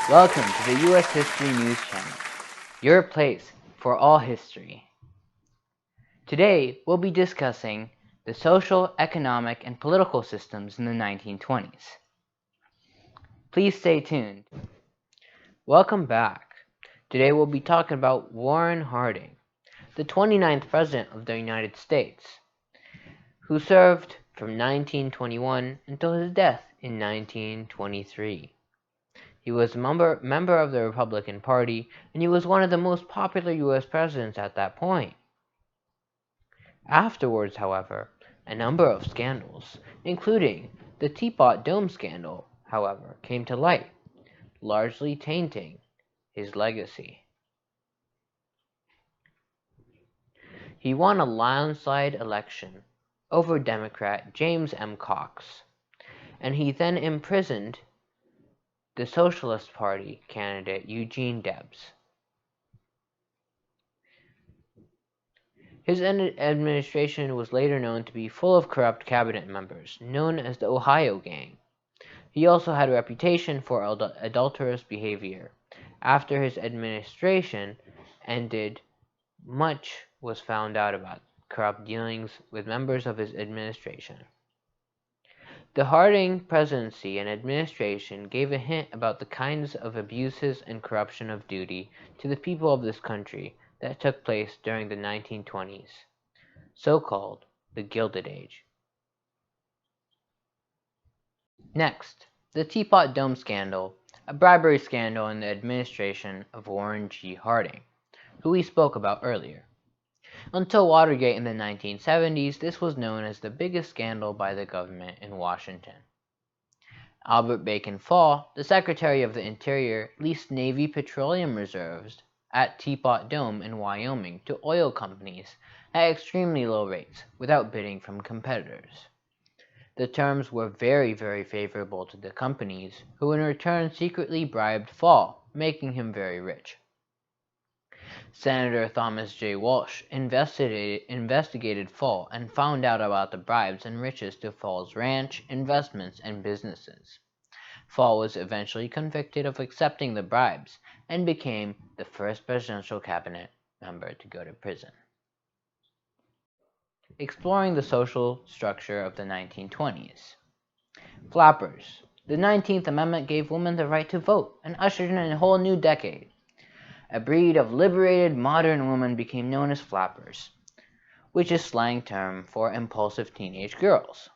Welcome to the U.S. History News Channel, your place for all history. Today, we'll be discussing the social, economic, and political systems in the 1920s. Please stay tuned. Welcome back. Today, we'll be talking about Warren Harding, the 29th President of the United States, who served from 1921 until his death in 1923. He was a member of the Republican Party, and he was one of the most popular U.S. presidents at that point. Afterwards, however, a number of scandals, including the Teapot Dome scandal, however, came to light, largely tainting his legacy. He won a landslide election over Democrat James M. Cox, and he then imprisoned the Socialist Party candidate Eugene Debs. His administration was later known to be full of corrupt cabinet members, known as the Ohio Gang. He also had a reputation for adulterous behavior. After his administration ended, much was found out about corrupt dealings with members of his administration. The Harding presidency and administration gave a hint about the kinds of abuses and corruption of duty to the people of this country that took place during the 1920s, so-called the Gilded Age. Next, the Teapot Dome scandal, a bribery scandal in the administration of Warren G. Harding, who we spoke about earlier. Until Watergate in the 1970s, this was known as the biggest scandal by the government in Washington. Albert Bacon Fall, the Secretary of the Interior, leased Navy petroleum reserves at Teapot Dome in Wyoming to oil companies at extremely low rates without bidding from competitors. The terms were very, very favorable to the companies, who in return secretly bribed Fall, making him very rich. Senator Thomas J. Walsh investigated Fall and found out about the bribes and riches to Fall's ranch, investments, and businesses. Fall was eventually convicted of accepting the bribes and became the first presidential cabinet member to go to prison. Exploring the social structure of the 1920s. Flappers. The 19th Amendment gave women the right to vote and ushered in a whole new decade. A breed of liberated modern women became known as flappers, which is slang term for impulsive teenage girls.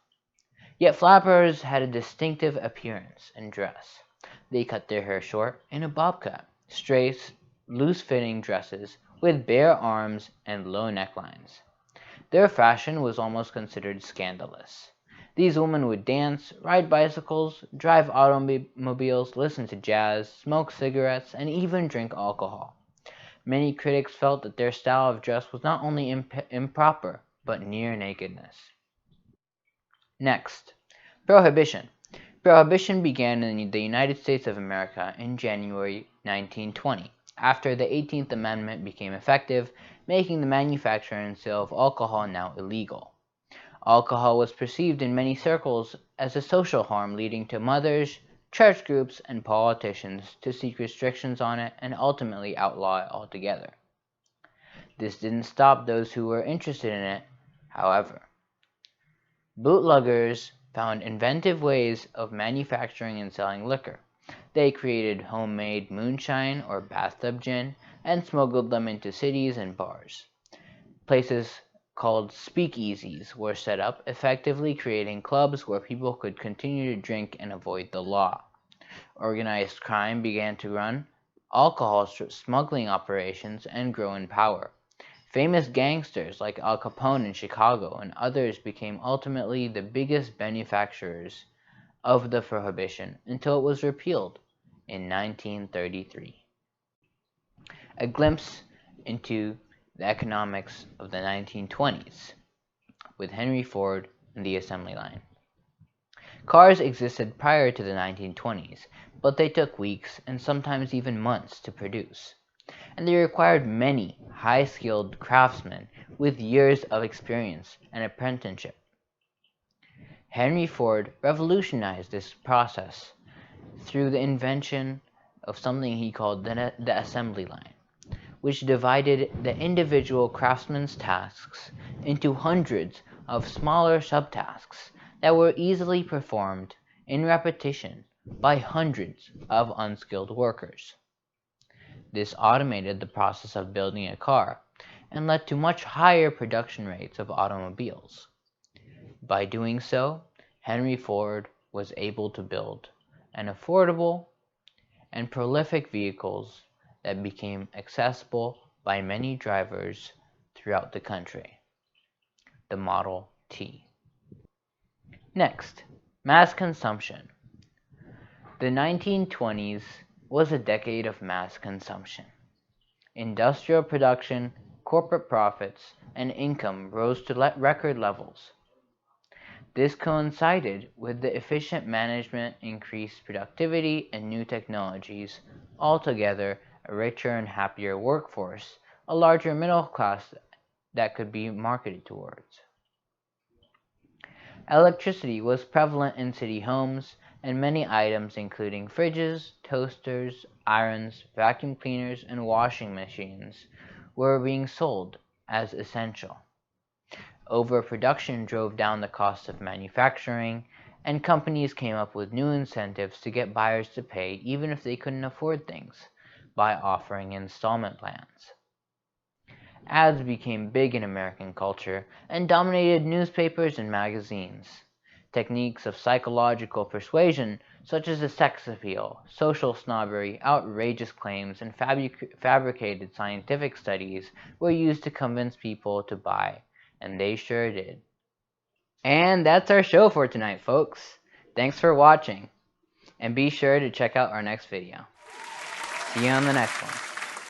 Yet flappers had a distinctive appearance and dress. They cut their hair short in a bob cut, straight, loose-fitting dresses with bare arms and low necklines. Their fashion was almost considered scandalous. These women would dance, ride bicycles, drive automobiles, listen to jazz, smoke cigarettes, and even drink alcohol. Many critics felt that their style of dress was not only improper, but near nakedness. Next, Prohibition. Prohibition began in the United States of America in January 1920, after the 18th Amendment became effective, making the manufacture and sale of alcohol now illegal. Alcohol was perceived in many circles as a social harm, leading to mothers, church groups, and politicians to seek restrictions on it and ultimately outlaw it altogether. This didn't stop those who were interested in it, however. Bootleggers found inventive ways of manufacturing and selling liquor. They created homemade moonshine or bathtub gin and smuggled them into cities and bars. Places called speakeasies were set up, effectively creating clubs where people could continue to drink and avoid the law. Organized crime began to run alcohol smuggling operations and grow in power. Famous gangsters like Al Capone in Chicago and others became ultimately the biggest benefactors of the Prohibition until it was repealed in 1933. A glimpse into the economics of the 1920s with Henry Ford and the assembly line. Cars existed prior to the 1920s, but they took weeks and sometimes even months to produce, and they required many high-skilled craftsmen with years of experience and apprenticeship. Henry Ford revolutionized this process through the invention of something he called the assembly line, which divided the individual craftsman's tasks into hundreds of smaller subtasks that were easily performed in repetition by hundreds of unskilled workers. This automated the process of building a car and led to much higher production rates of automobiles. By doing so, Henry Ford was able to build an affordable and prolific vehicles that became accessible by many drivers throughout the country, the Model T. Next, mass consumption. The 1920s was a decade of mass consumption. Industrial production, corporate profits, and income rose to record levels. This coincided with the efficient management, increased productivity, and new technologies, altogether a richer and happier workforce, a larger middle class that could be marketed towards. Electricity was prevalent in city homes, and many items including fridges, toasters, irons, vacuum cleaners, and washing machines were being sold as essential. Overproduction drove down the cost of manufacturing, and companies came up with new incentives to get buyers to pay even if they couldn't afford things, by offering installment plans. Ads became big in American culture and dominated newspapers and magazines. Techniques of psychological persuasion, such as the sex appeal, social snobbery, outrageous claims, and fabricated scientific studies, were used to convince people to buy, and they sure did. And that's our show for tonight, folks. Thanks for watching, and be sure to check out our next video. See you on the next one.